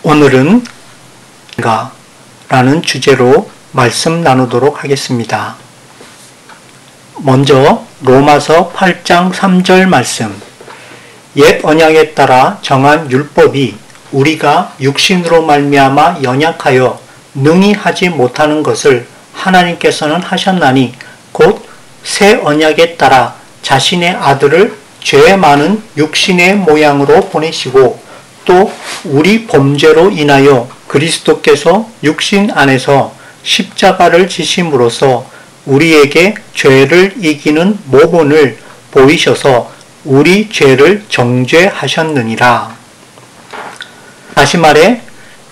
오늘은 라는 주제로 말씀 나누도록 하겠습니다. 먼저 로마서 8장 3절 말씀. 옛 언약에 따라 정한 율법이 우리가 육신으로 말미암아 연약하여 능히 하지 못하는 것을 하나님께서는 하셨나니 곧 새 언약에 따라 자신의 아들을 죄 많은 육신의 모양으로 보내시고 또 우리 범죄로 인하여 그리스도께서 육신 안에서 십자가를 지심으로써 우리에게 죄를 이기는 모본을 보이셔서 우리 죄를 정죄하셨느니라. 다시 말해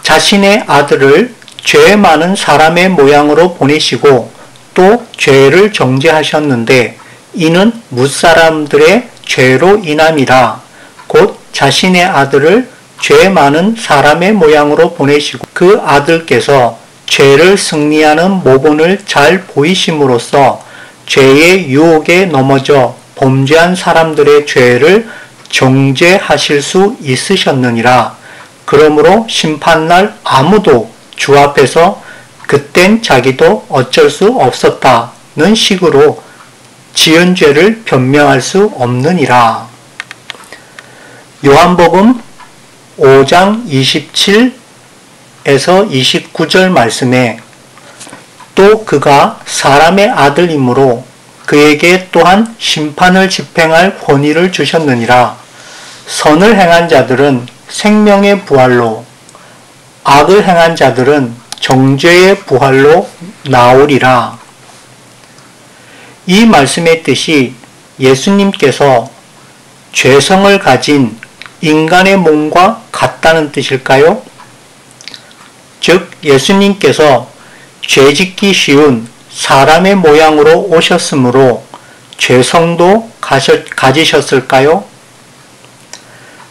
자신의 아들을 죄 많은 사람의 모양으로 보내시고 또 죄를 정죄하셨는데 이는 뭇사람들의 죄로 인함이라. 곧 자신의 아들을 죄 많은 사람의 모양으로 보내시고 그 아들께서 죄를 승리하는 모본을 잘 보이심으로써 죄의 유혹에 넘어져 범죄한 사람들의 죄를 정죄하실 수 있으셨느니라. 그러므로 심판날 아무도 주 앞에서 그땐 자기도 어쩔 수 없었다는 식으로 지은 죄를 변명할 수 없느니라. 요한복음 5장 27에서 29절 말씀에 또 그가 사람의 아들이므로 그에게 또한 심판을 집행할 권위를 주셨느니라. 선을 행한 자들은 생명의 부활로, 악을 행한 자들은 정죄의 부활로 나오리라. 이 말씀의 뜻이 예수님께서 죄성을 가진 인간의 몸과 같다는 뜻일까요? 즉 예수님께서 죄짓기 쉬운 사람의 모양으로 오셨으므로 죄성도 가지셨을까요?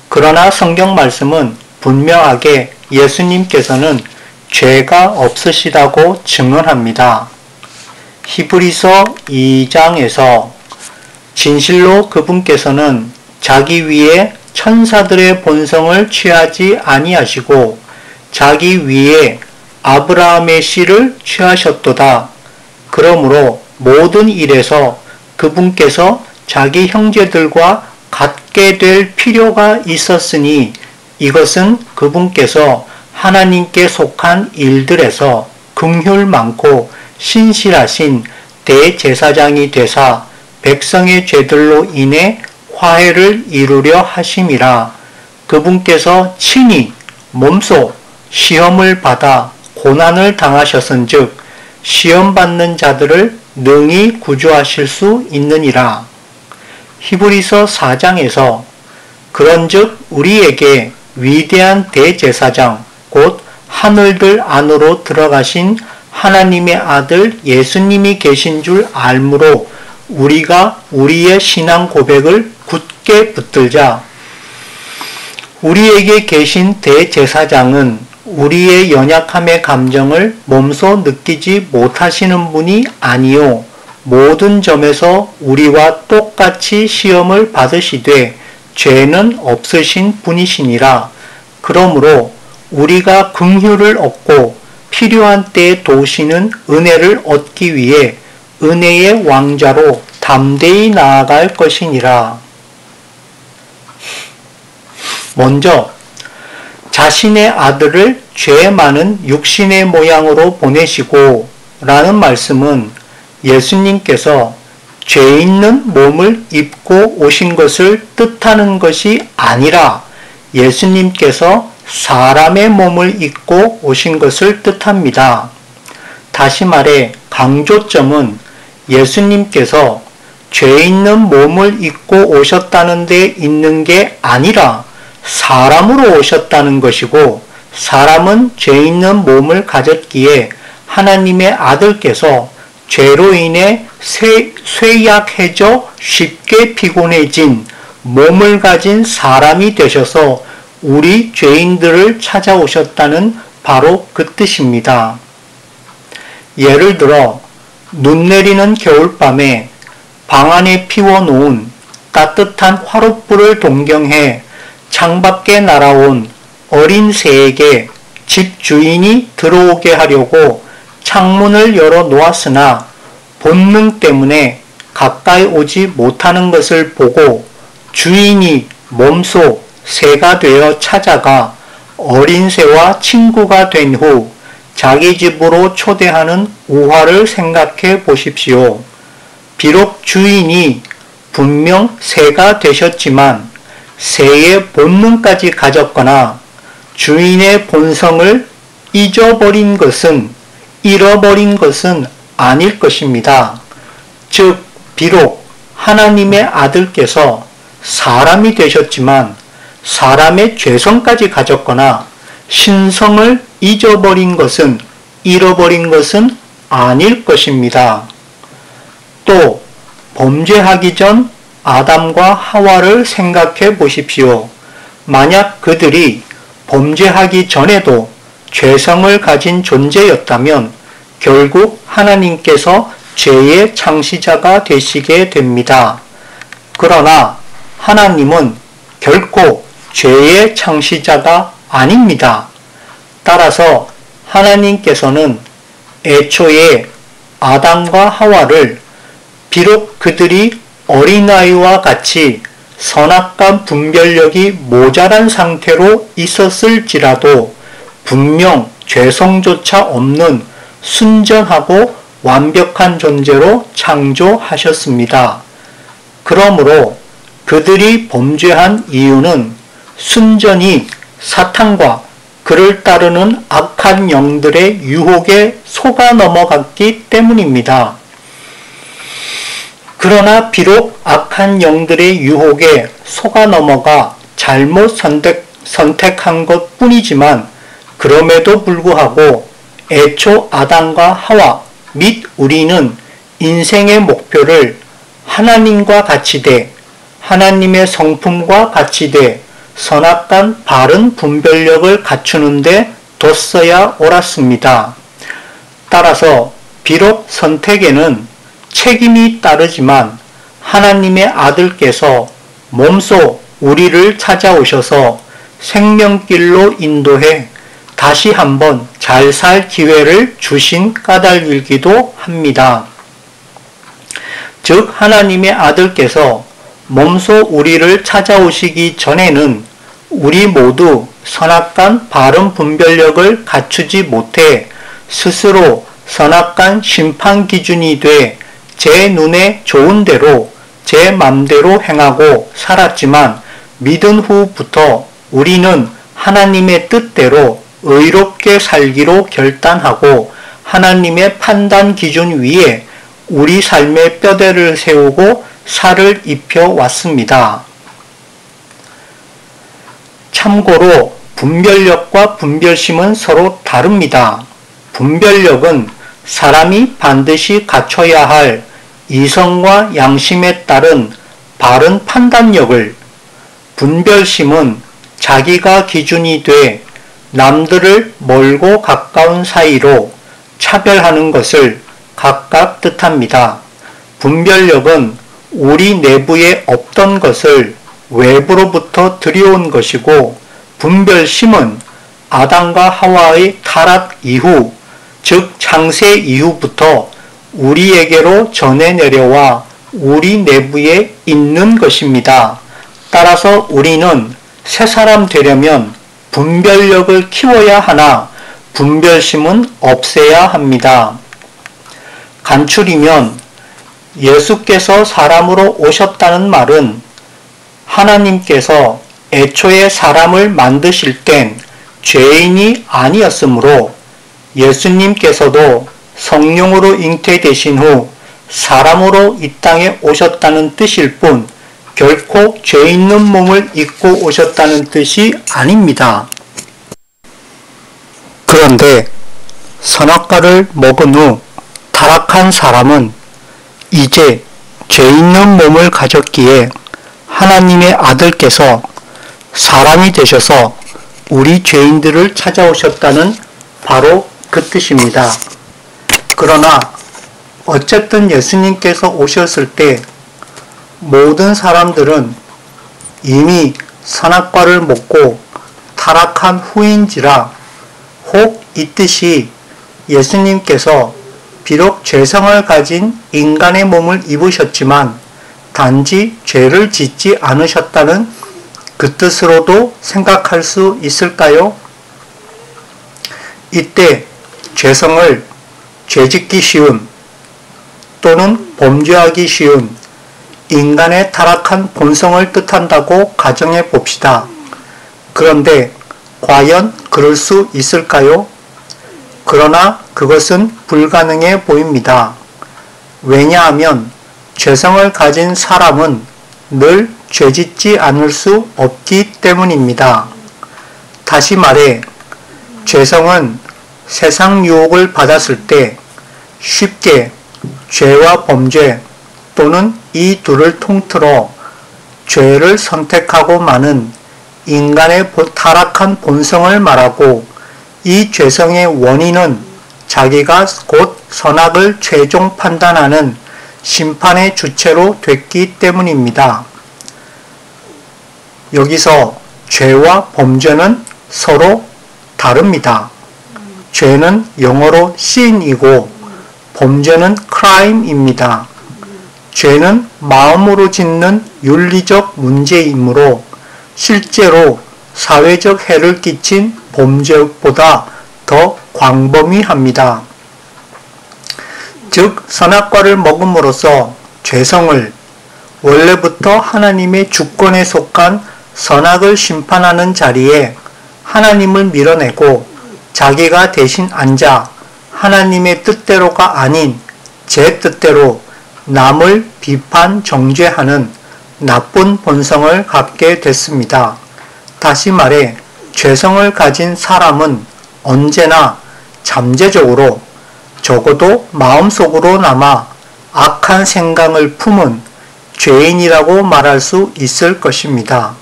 그러나 성경 말씀은 분명하게 예수님께서는 죄가 없으시다고 증언합니다. 히브리서 2장에서 진실로 그분께서는 자기 위에 천사들의 본성을 취하지 아니하시고 자기 위에 아브라함의 씨를 취하셨도다. 그러므로 모든 일에서 그분께서 자기 형제들과 같게 될 필요가 있었으니 이것은 그분께서 하나님께 속한 일들에서 긍휼 많고 신실하신 대제사장이 되사 백성의 죄들로 인해 화해를 이루려 하심이라. 그분께서 친히 몸소 시험을 받아 고난을 당하셨은즉 시험받는 자들을 능히 구주하실 수 있느니라. 히브리서 4장에서 그런즉 우리에게 위대한 대제사장 곧 하늘들 안으로 들어가신 하나님의 아들 예수님이 계신 줄 알므로 우리가 우리의 신앙 고백을 굳게 붙들자. 우리에게 계신 대제사장은 우리의 연약함의 감정을 몸소 느끼지 못하시는 분이 아니요 모든 점에서 우리와 똑같이 시험을 받으시되 죄는 없으신 분이시니라. 그러므로 우리가 긍휼을 얻고 필요한 때에 도우시는 은혜를 얻기 위해 은혜의 왕자로 담대히 나아갈 것이니라. 먼저 자신의 아들을 죄 많은 육신의 모양으로 보내시고 라는 말씀은 예수님께서 죄 있는 몸을 입고 오신 것을 뜻하는 것이 아니라 예수님께서 사람의 몸을 입고 오신 것을 뜻합니다. 다시 말해 강조점은 예수님께서 죄 있는 몸을 입고 오셨다는 데 있는 게 아니라 사람으로 오셨다는 것이고 사람은 죄 있는 몸을 가졌기에 하나님의 아들께서 죄로 인해 쇠약해져 쉽게 피곤해진 몸을 가진 사람이 되셔서 우리 죄인들을 찾아오셨다는 바로 그 뜻입니다. 예를 들어 눈 내리는 겨울밤에 방 안에 피워놓은 따뜻한 화롯불을 동경해 창밖에 날아온 어린 새에게 집 주인이 들어오게 하려고 창문을 열어 놓았으나 본능 때문에 가까이 오지 못하는 것을 보고 주인이 몸소 새가 되어 찾아가 어린 새와 친구가 된 후 자기 집으로 초대하는 우화를 생각해 보십시오. 비록 주인이 분명 새가 되셨지만 새의 본능까지 가졌거나 주인의 본성을 잃어버린 것은 아닐 것입니다. 즉, 비록 하나님의 아들께서 사람이 되셨지만 사람의 죄성까지 가졌거나 신성을 잃어버린 것은 아닐 것입니다. 또 범죄하기 전 아담과 하와를 생각해 보십시오. 만약 그들이 범죄하기 전에도 죄성을 가진 존재였다면 결국 하나님께서 죄의 창시자가 되시게 됩니다. 그러나 하나님은 결코 죄의 창시자가 아닙니다. 따라서 하나님께서는 애초에 아담과 하와를 비록 그들이 어린아이와 같이 선악과 분별력이 모자란 상태로 있었을지라도 분명 죄성조차 없는 순전하고 완벽한 존재로 창조하셨습니다. 그러므로 그들이 범죄한 이유는 순전히 사탄과 그를 따르는 악한 영들의 유혹에 속아 넘어갔기 때문입니다. 그러나 비록 악한 영들의 유혹에 속아 넘어가 잘못 선택한 것 뿐이지만 그럼에도 불구하고 애초 아담과 하와 및 우리는 인생의 목표를 하나님과 같이 돼 하나님의 성품과 같이 돼 선악간 바른 분별력을 갖추는 데 뒀어야 옳았습니다. 따라서 비록 선택에는 책임이 따르지만 하나님의 아들께서 몸소 우리를 찾아오셔서 생명길로 인도해 다시 한번 잘 살 기회를 주신 까닭이기도 합니다. 즉 하나님의 아들께서 몸소 우리를 찾아오시기 전에는 우리 모두 선악간 바른 분별력을 갖추지 못해 스스로 선악간 심판 기준이 돼 제 눈에 좋은 대로 제 맘대로 행하고 살았지만 믿은 후부터 우리는 하나님의 뜻대로 의롭게 살기로 결단하고 하나님의 판단 기준 위에 우리 삶의 뼈대를 세우고 살을 입혀 왔습니다. 참고로 분별력과 분별심은 서로 다릅니다. 분별력은 사람이 반드시 갖춰야 할 이성과 양심에 따른 바른 판단력을, 분별심은 자기가 기준이 돼 남들을 멀고 가까운 사이로 차별하는 것을 각각 뜻합니다. 분별력은 우리 내부에 없던 것을 외부로부터 들여온 것이고 분별심은 아담과 하와의 타락 이후, 즉 창세 이후부터 우리에게로 전해 내려와 우리 내부에 있는 것입니다. 따라서 우리는 새 사람 되려면 분별력을 키워야 하나 분별심은 없애야 합니다. 간추리면 예수께서 사람으로 오셨다는 말은 하나님께서 애초에 사람을 만드실 땐 죄인이 아니었으므로 예수님께서도 성령으로 잉태되신 후 사람으로 이 땅에 오셨다는 뜻일 뿐 결코 죄 있는 몸을 입고 오셨다는 뜻이 아닙니다. 그런데 선악과를 먹은 후 타락한 사람은 이제 죄 있는 몸을 가졌기에 하나님의 아들께서 사람이 되셔서 우리 죄인들을 찾아오셨다는 바로 그 뜻입니다. 그러나 어쨌든 예수님께서 오셨을 때 모든 사람들은 이미 선악과를 먹고 타락한 후인지라 혹 이 뜻이 예수님께서 비록 죄성을 가진 인간의 몸을 입으셨지만 단지 죄를 짓지 않으셨다는 그 뜻으로도 생각할 수 있을까요? 이때 죄성을 죄짓기 쉬운 또는 범죄하기 쉬운 인간의 타락한 본성을 뜻한다고 가정해 봅시다. 그런데 과연 그럴 수 있을까요? 그러나 그것은 불가능해 보입니다. 왜냐하면 죄성을 가진 사람은 늘 죄짓지 않을 수 없기 때문입니다. 다시 말해 죄성은 세상 유혹을 받았을 때 쉽게 죄와 범죄 또는 이 둘을 통틀어 죄를 선택하고 마는 인간의 타락한 본성을 말하고 이 죄성의 원인은 자기가 곧 선악을 최종 판단하는 심판의 주체로 됐기 때문입니다. 여기서 죄와 범죄는 서로 다릅니다. 죄는 영어로 sin이고 범죄는 crime입니다. 죄는 마음으로 짓는 윤리적 문제이므로 실제로 사회적 해를 끼친 범죄보다 더 광범위합니다. 즉 선악과를 먹음으로써 죄성을 원래부터 하나님의 주권에 속한 선악을 심판하는 자리에 하나님을 밀어내고 자기가 대신 앉아 하나님의 뜻대로가 아닌 제 뜻대로 남을 비판 정죄하는 나쁜 본성을 갖게 됐습니다. 다시 말해 죄성을 가진 사람은 언제나 잠재적으로 적어도 마음속으로나마 악한 생각을 품은 죄인이라고 말할 수 있을 것입니다.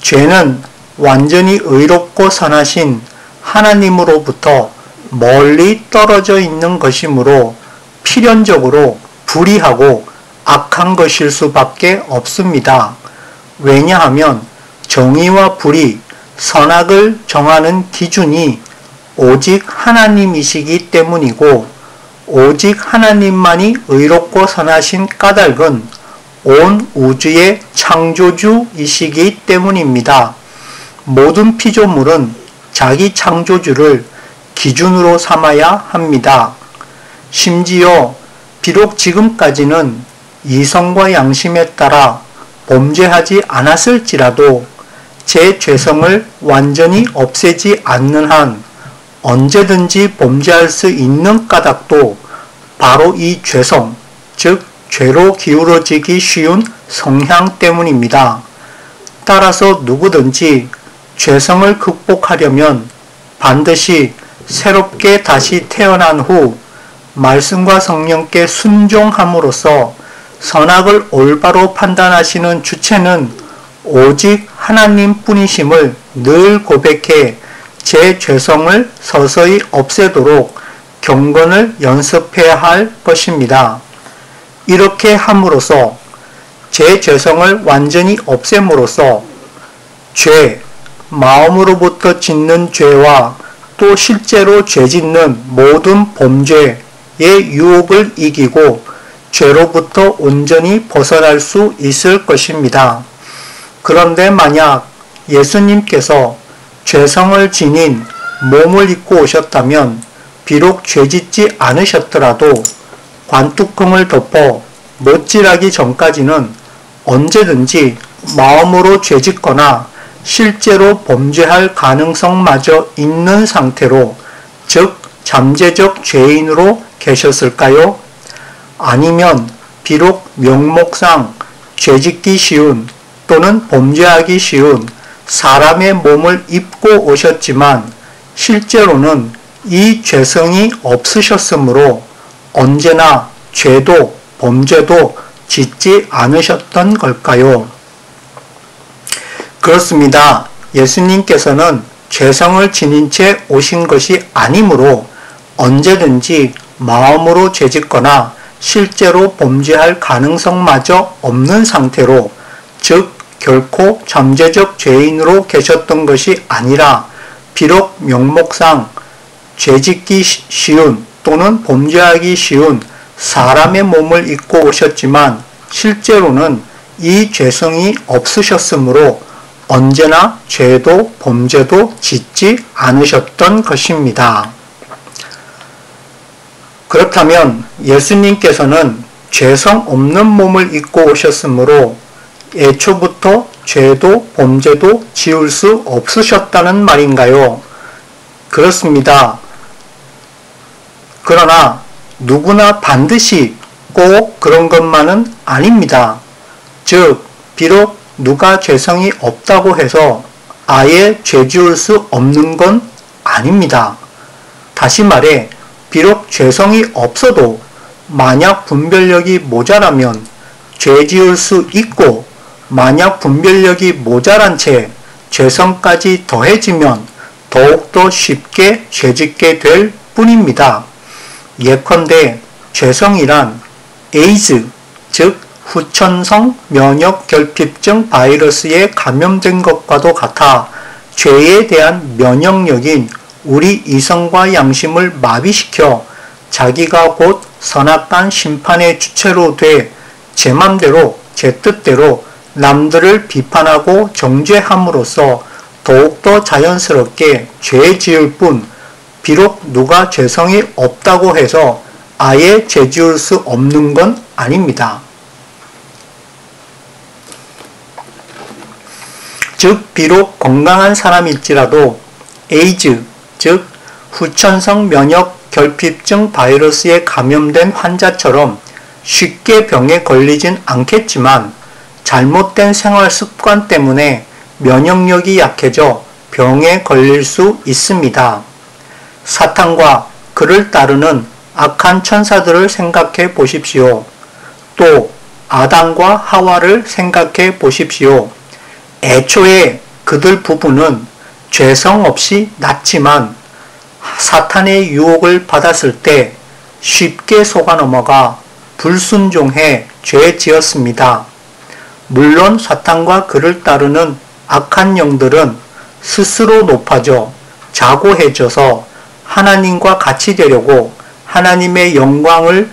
죄는 완전히 의롭고 선하신 하나님으로부터 멀리 떨어져 있는 것이므로 필연적으로 불의하고 악한 것일 수밖에 없습니다. 왜냐하면 정의와 불의, 선악을 정하는 기준이 오직 하나님이시기 때문이고 오직 하나님만이 의롭고 선하신 까닭은 온 우주의 창조주이시기 때문입니다. 모든 피조물은 자기 창조주를 기준으로 삼아야 합니다. 심지어 비록 지금까지는 이성과 양심에 따라 범죄하지 않았을지라도 제 죄성을 완전히 없애지 않는 한 언제든지 범죄할 수 있는 까닭도 바로 이 죄성, 즉 죄로 기울어지기 쉬운 성향 때문입니다. 따라서 누구든지 죄성을 극복하려면 반드시 새롭게 다시 태어난 후 말씀과 성령께 순종함으로써 선악을 올바로 판단하시는 주체는 오직 하나님뿐이심을 늘 고백해 제 죄성을 서서히 없애도록 경건을 연습해야 할 것입니다. 이렇게 함으로써 제 죄성을 완전히 없앰으로써 죄, 마음으로부터 짓는 죄와 또 실제로 죄짓는 모든 범죄의 유혹을 이기고 죄로부터 온전히 벗어날 수 있을 것입니다. 그런데 만약 예수님께서 죄성을 지닌 몸을 입고 오셨다면 비록 죄짓지 않으셨더라도 관뚜껑을 덮어 못질하기 전까지는 언제든지 마음으로 죄짓거나 실제로 범죄할 가능성마저 있는 상태로, 즉 잠재적 죄인으로 계셨을까요? 아니면 비록 명목상 죄짓기 쉬운 또는 범죄하기 쉬운 사람의 몸을 입고 오셨지만 실제로는 이 죄성이 없으셨으므로 언제나 죄도 범죄도 짓지 않으셨던 걸까요? 그렇습니다. 예수님께서는 죄성을 지닌 채 오신 것이 아니므로 언제든지 마음으로 죄짓거나 실제로 범죄할 가능성마저 없는 상태로, 즉 결코 잠재적 죄인으로 계셨던 것이 아니라 비록 명목상 죄짓기 쉬운 또는 범죄하기 쉬운 사람의 몸을 입고 오셨지만 실제로는 이 죄성이 없으셨으므로 언제나 죄도 범죄도 짓지 않으셨던 것입니다. 그렇다면 예수님께서는 죄성 없는 몸을 입고 오셨으므로 애초부터 죄도 범죄도 지을 수 없으셨다는 말인가요? 그렇습니다. 그러나 누구나 반드시 꼭 그런 것만은 아닙니다. 즉, 비록 누가 죄성이 없다고 해서 아예 죄 지을 수 없는 건 아닙니다. 다시 말해, 비록 죄성이 없어도 만약 분별력이 모자라면 죄 지을 수 있고, 만약 분별력이 모자란 채 죄성까지 더해지면 더욱더 쉽게 죄짓게 될 뿐입니다. 예컨대 죄성이란 에이즈, 즉 후천성 면역결핍증 바이러스에 감염된 것과도 같아 죄에 대한 면역력인 우리 이성과 양심을 마비시켜 자기가 곧 선악한 심판의 주체로 돼 제 맘대로 제 뜻대로 남들을 비판하고 정죄함으로써 더욱더 자연스럽게 죄 지을 뿐, 비록 누가 죄성이 없다고 해서 아예 죄 지을 수 없는 건 아닙니다. 즉, 비록 건강한 사람일지라도 에이즈, 즉 후천성 면역결핍증 바이러스에 감염된 환자처럼 쉽게 병에 걸리진 않겠지만 잘못된 생활 습관 때문에 면역력이 약해져 병에 걸릴 수 있습니다. 사탄과 그를 따르는 악한 천사들을 생각해 보십시오. 또 아담과 하와를 생각해 보십시오. 애초에 그들 부부는 죄성 없이 났지만 사탄의 유혹을 받았을 때 쉽게 속아 넘어가 불순종해 죄 지었습니다. 물론 사탄과 그를 따르는 악한 영들은 스스로 높아져 자고해져서 하나님과 같이 되려고 하나님의 영광을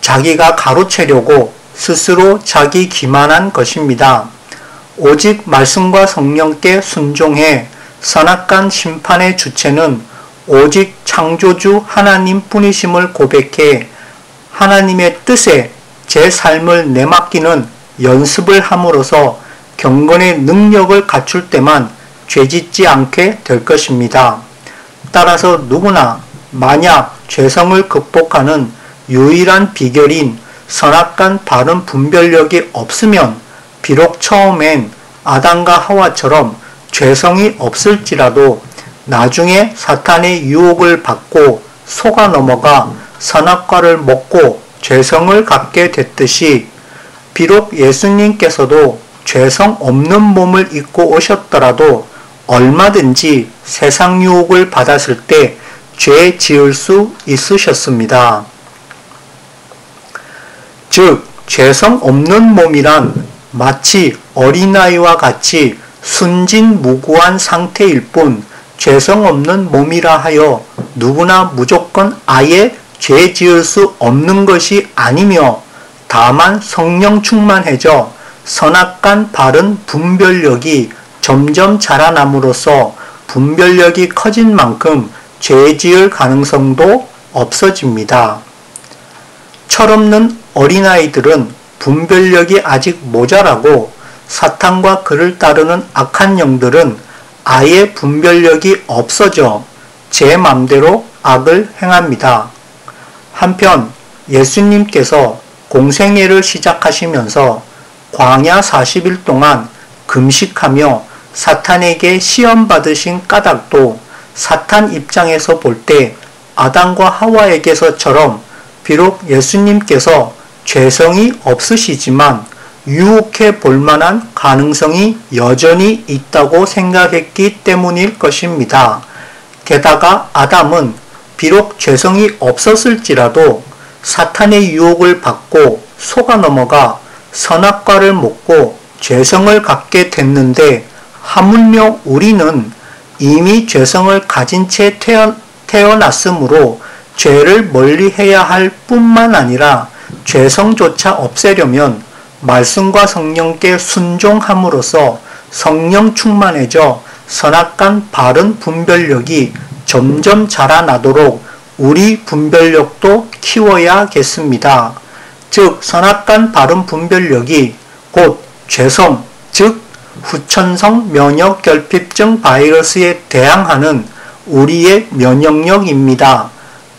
자기가 가로채려고 스스로 자기 기만한 것입니다. 오직 말씀과 성령께 순종해 선악한 심판의 주체는 오직 창조주 하나님 뿐이심을 고백해 하나님의 뜻에 제 삶을 내맡기는 연습을 함으로써 경건의 능력을 갖출 때만 죄짓지 않게 될 것입니다. 따라서 누구나 만약 죄성을 극복하는 유일한 비결인 선악간 바른 분별력이 없으면 비록 처음엔 아담과 하와처럼 죄성이 없을지라도 나중에 사탄의 유혹을 받고 속아 넘어가 선악과를 먹고 죄성을 갖게 됐듯이 비록 예수님께서도 죄성 없는 몸을 입고 오셨더라도 얼마든지 세상 유혹을 받았을 때 죄 지을 수 있으셨습니다. 즉, 죄성 없는 몸이란 마치 어린아이와 같이 순진무구한 상태일 뿐 죄성 없는 몸이라 하여 누구나 무조건 아예 죄 지을 수 없는 것이 아니며 다만 성령 충만해져 선악간 바른 분별력이 점점 자라남으로써 분별력이 커진 만큼 죄 지을 가능성도 없어집니다. 철없는 어린아이들은 분별력이 아직 모자라고 사탄과 그를 따르는 악한 영들은 아예 분별력이 없어져 제 맘대로 악을 행합니다. 한편 예수님께서 공생애를 시작하시면서 광야 40일 동안 금식하며 사탄에게 시험받으신 까닭도 사탄 입장에서 볼 때 아담과 하와에게서처럼 비록 예수님께서 죄성이 없으시지만 유혹해 볼 만한 가능성이 여전히 있다고 생각했기 때문일 것입니다. 게다가 아담은 비록 죄성이 없었을지라도 사탄의 유혹을 받고 속아 넘어가 선악과를 먹고 죄성을 갖게 됐는데 하물며 우리는 이미 죄성을 가진 채 태어났으므로 죄를 멀리해야 할 뿐만 아니라 죄성조차 없애려면 말씀과 성령께 순종함으로써 성령 충만해져 선악간 바른 분별력이 점점 자라나도록 우리 분별력도 키워야겠습니다. 즉 선악간 바른 분별력이 곧 죄성, 즉 후천성 면역결핍증 바이러스에 대항하는 우리의 면역력입니다.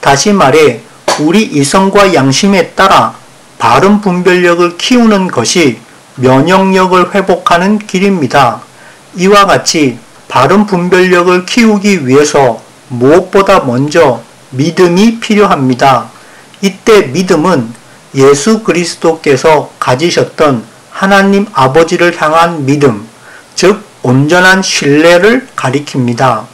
다시 말해 우리 이성과 양심에 따라 바른 분별력을 키우는 것이 면역력을 회복하는 길입니다. 이와 같이 바른 분별력을 키우기 위해서 무엇보다 먼저 믿음이 필요합니다. 이때 믿음은 예수 그리스도께서 가지셨던 하나님 아버지를 향한 믿음, 즉 온전한 신뢰를 가리킵니다.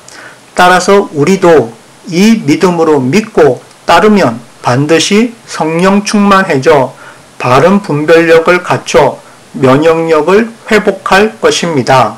따라서 우리도 이 믿음으로 믿고 따르면 반드시 성령 충만해져 바른 분별력을 갖춰 면역력을 회복할 것입니다.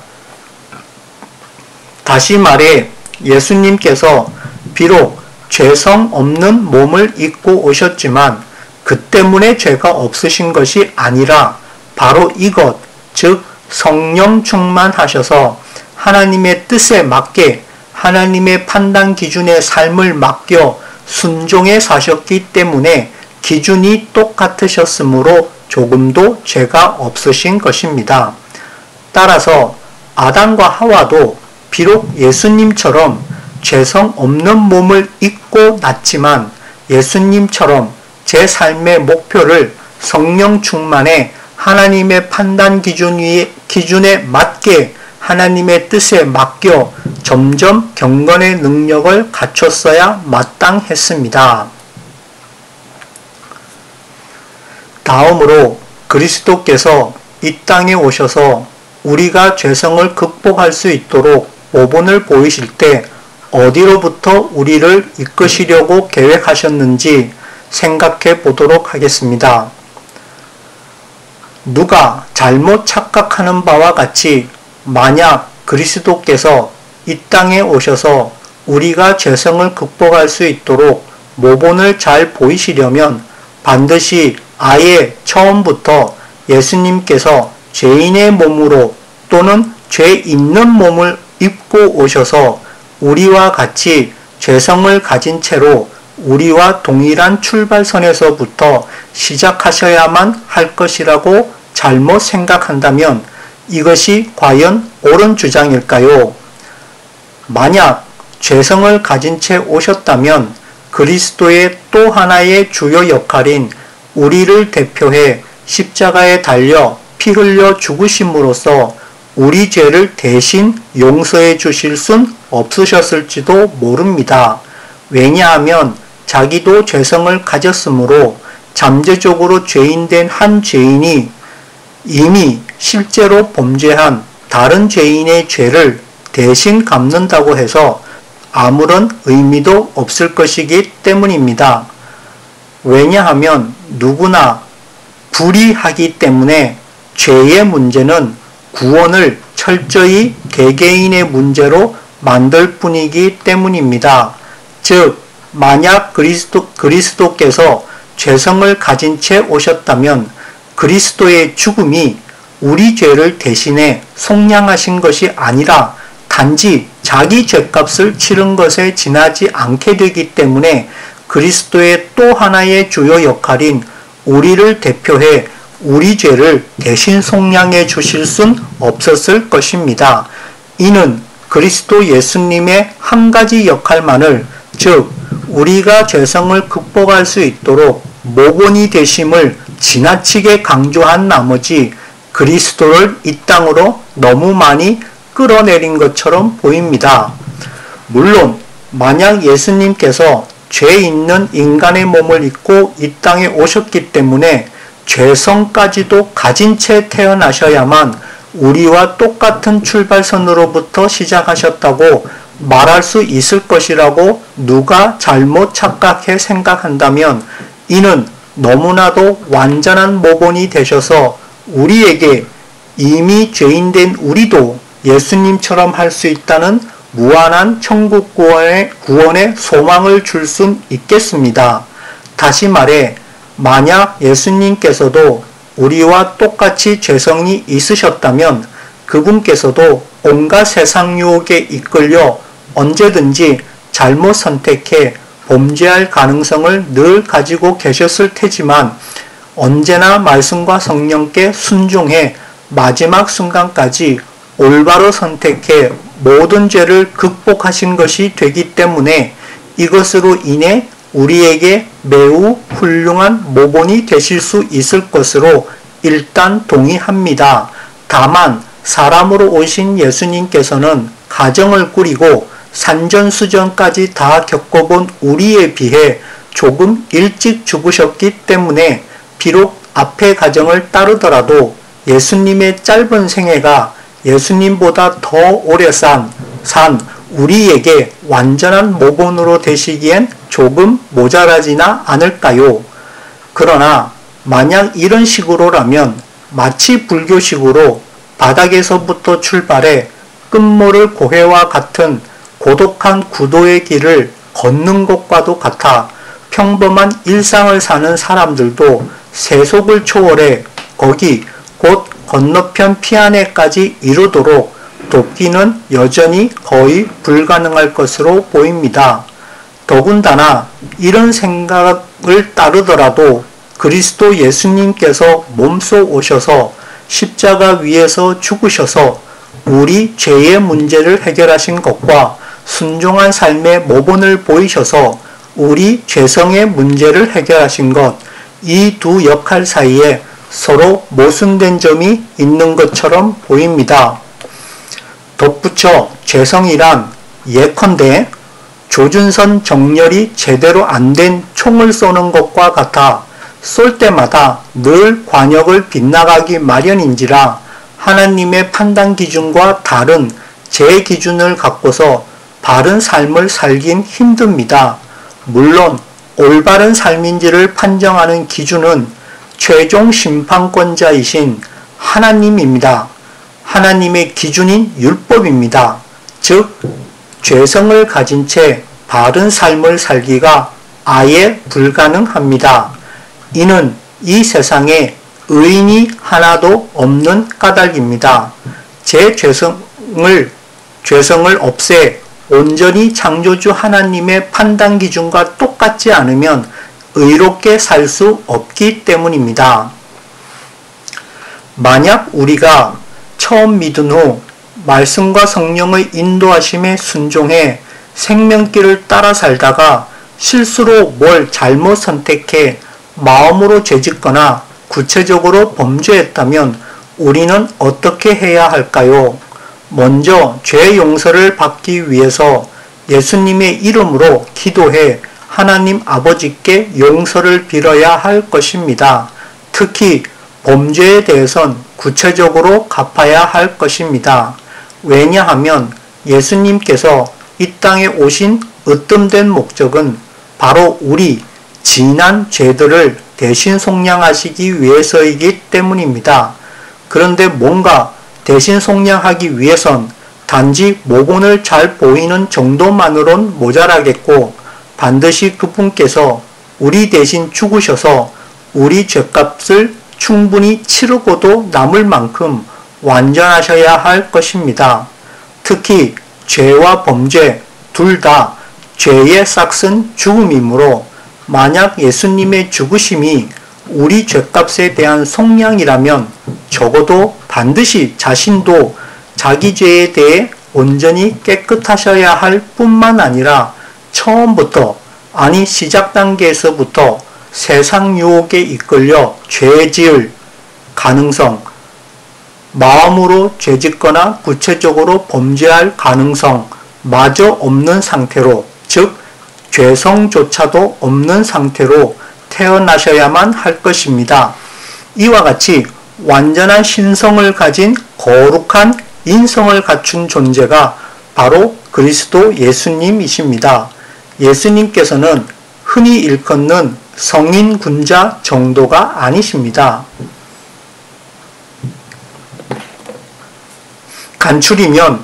다시 말해 예수님께서 비록 죄성 없는 몸을 입고 오셨지만 그 때문에 죄가 없으신 것이 아니라 바로 이것, 즉 성령 충만하셔서 하나님의 뜻에 맞게 하나님의 판단 기준의 삶을 맡겨 순종해 사셨기 때문에 기준이 똑같으셨으므로 조금도 죄가 없으신 것입니다. 따라서 아담과 하와도 비록 예수님처럼 죄성 없는 몸을 입고 났지만 예수님처럼 제 삶의 목표를 성령 충만에 하나님의 판단 기준에 맞게 하나님의 뜻에 맡겨 점점 경건의 능력을 갖췄어야 마땅했습니다. 다음으로 그리스도께서 이 땅에 오셔서 우리가 죄성을 극복할 수 있도록 모본을 보이실 때 어디로부터 우리를 이끄시려고 계획하셨는지 생각해 보도록 하겠습니다. 누가 잘못 착각하는 바와 같이 만약 그리스도께서 이 땅에 오셔서 우리가 죄성을 극복할 수 있도록 모본을 잘 보이시려면 반드시 아예 처음부터 예수님께서 죄인의 몸으로 또는 죄 있는 몸을 입고 오셔서 우리와 같이 죄성을 가진 채로 우리와 동일한 출발선에서부터 시작하셔야만 할 것이라고 잘못 생각한다면 이것이 과연 옳은 주장일까요? 만약 죄성을 가진 채 오셨다면 그리스도의 또 하나의 주요 역할인 우리를 대표해 십자가에 달려 피 흘려 죽으심으로써 우리 죄를 대신 용서해 주실 순 없으셨을지도 모릅니다. 왜냐하면 자기도 죄성을 가졌으므로 잠재적으로 죄인된 한 죄인이 이미 실제로 범죄한 다른 죄인의 죄를 대신 갚는다고 해서 아무런 의미도 없을 것이기 때문입니다. 왜냐하면 누구나 불의하기 때문에 죄의 문제는 구원을 철저히 개개인의 문제로 만들 뿐이기 때문입니다. 즉 만약 그리스도께서 죄성을 가진 채 오셨다면 그리스도의 죽음이 우리 죄를 대신해 속량하신 것이 아니라 단지 자기 죄값을 치른 것에 지나지 않게 되기 때문에 그리스도의 또 하나의 주요 역할인 우리를 대표해 우리 죄를 대신 속량해 주실 순 없었을 것입니다. 이는 그리스도 예수님의 한 가지 역할만을, 즉 우리가 죄성을 극복할 수 있도록 모본이 되심을 지나치게 강조한 나머지 그리스도를 이 땅으로 너무 많이 끌어내린 것처럼 보입니다. 물론 만약 예수님께서 죄 있는 인간의 몸을 입고 이 땅에 오셨기 때문에 죄성까지도 가진 채 태어나셔야만 우리와 똑같은 출발선으로부터 시작하셨다고 말할 수 있을 것이라고 누가 잘못 착각해 생각한다면 이는 너무나도 완전한 모본이 되셔서 우리에게 이미 죄인된 우리도 예수님처럼 할 수 있다는 무한한 천국 구원의 소망을 줄 수 있겠습니다. 다시 말해, 만약 예수님께서도 우리와 똑같이 죄성이 있으셨다면 그분께서도 온갖 세상 유혹에 이끌려 언제든지 잘못 선택해 범죄할 가능성을 늘 가지고 계셨을 테지만 언제나 말씀과 성령께 순종해 마지막 순간까지 올바로 선택해 모든 죄를 극복하신 것이 되기 때문에 이것으로 인해 우리에게 매우 훌륭한 모본이 되실 수 있을 것으로 일단 동의합니다. 다만 사람으로 오신 예수님께서는 가정을 꾸리고 산전수전까지 다 겪어본 우리에 비해 조금 일찍 죽으셨기 때문에 비록 앞의 가정을 따르더라도 예수님의 짧은 생애가 예수님보다 더 오래 산 우리에게 완전한 모본으로 되시기엔 조금 모자라지나 않을까요? 그러나 만약 이런 식으로라면 마치 불교식으로 바닥에서부터 출발해 끝모를 고해와 같은 고독한 구도의 길을 걷는 것과도 같아 평범한 일상을 사는 사람들도 세속을 초월해 거기 곧 건너편 피안에까지 이르도록 돕기는 여전히 거의 불가능할 것으로 보입니다. 더군다나 이런 생각을 따르더라도 그리스도 예수님께서 몸소 오셔서 십자가 위에서 죽으셔서 우리 죄의 문제를 해결하신 것과 순종한 삶의 모본을 보이셔서 우리 죄성의 문제를 해결하신 것, 이 두 역할 사이에 서로 모순된 점이 있는 것처럼 보입니다. 덧붙여 죄성이란 예컨대 조준선 정렬이 제대로 안 된 총을 쏘는 것과 같아 쏠 때마다 늘 관역을 빗나가기 마련인지라 하나님의 판단 기준과 다른 제 기준을 갖고서 바른 삶을 살긴 힘듭니다. 물론 올바른 삶인지를 판정하는 기준은 최종 심판권자이신 하나님입니다. 하나님의 기준인 율법입니다. 즉 죄성을 가진 채 바른 삶을 살기가 아예 불가능합니다. 이는 이 세상에 의인이 하나도 없는 까닭입니다. 제 죄성을 없애 온전히 창조주 하나님의 판단 기준과 똑같지 않으면 의롭게 살 수 없기 때문입니다. 만약 우리가 처음 믿은 후 말씀과 성령의 인도하심에 순종해 생명길을 따라 살다가 실수로 뭘 잘못 선택해 마음으로 죄짓거나 구체적으로 범죄했다면 우리는 어떻게 해야 할까요? 먼저 죄 용서를 받기 위해서 예수님의 이름으로 기도해 하나님 아버지께 용서를 빌어야 할 것입니다. 특히 범죄에 대해선 구체적으로 갚아야 할 것입니다. 왜냐하면 예수님께서 이 땅에 오신 으뜸된 목적은 바로 우리 지난 죄들을 대신 속량하시기 위해서이기 때문입니다. 그런데 뭔가 대신 속량하기 위해선 단지 모본을 잘 보이는 정도만으론 모자라겠고 반드시 그분께서 우리 대신 죽으셔서 우리 죄값을 충분히 치르고도 남을 만큼 완전하셔야 할 것입니다. 특히 죄와 범죄 둘 다 죄의 싹은 죽음이므로 만약 예수님의 죽으심이 우리 죄값에 대한 속량이라면 적어도 반드시 자신도 자기 죄에 대해 온전히 깨끗하셔야 할 뿐만 아니라 처음부터 아니 시작 단계에서부터 세상 유혹에 이끌려 죄 지을 가능성, 마음으로 죄짓거나 구체적으로 범죄할 가능성 마저 없는 상태로, 즉 죄성조차도 없는 상태로 태어나셔야만 할 것입니다. 이와 같이 완전한 신성을 가진 거룩한 인성을 갖춘 존재가 바로 그리스도 예수님이십니다. 예수님께서는 흔히 일컫는 성인 군자 정도가 아니십니다. 간추리면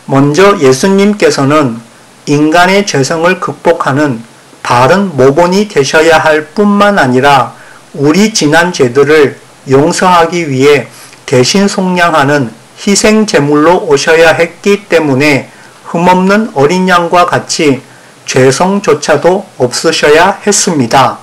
먼저 예수님께서는 인간의 죄성을 극복하는 바른 모본이 되셔야 할 뿐만 아니라 우리 지난 죄들을 용서하기 위해 대신 속량하는 희생 제물로 오셔야 했기 때문에 흠없는 어린 양과 같이 죄성조차도 없으셔야 했습니다.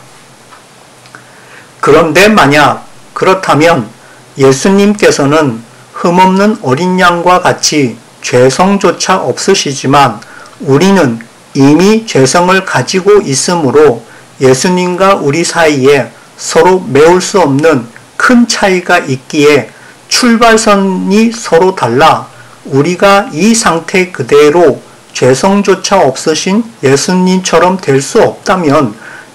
그런데 만약 그렇다면 예수님께서는 흠없는 어린 양과 같이 죄성조차 없으시지만 우리는 이미 죄성을 가지고 있으므로 예수님과 우리 사이에 서로 메울 수 없는 큰 차이가 있기에 출발선이 서로 달라 우리가 이 상태 그대로 죄성조차 없으신 예수님처럼 될 수 없다면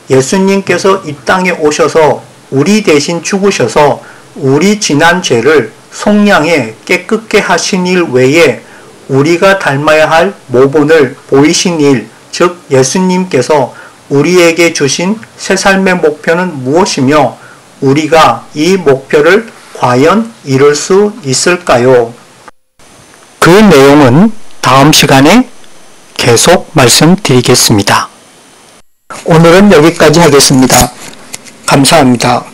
예수님께서 이 땅에 오셔서 우리 대신 죽으셔서 우리 지난 죄를 속량해 깨끗게 하신 일 외에 우리가 닮아야 할 모본을 보이신 일, 즉 예수님께서 우리에게 주신 새 삶의 목표는 무엇이며 우리가 이 목표를 과연 이룰 수 있을까요? 그 내용은 다음 시간에 계속 말씀드리겠습니다. 오늘은 여기까지 하겠습니다. 감사합니다.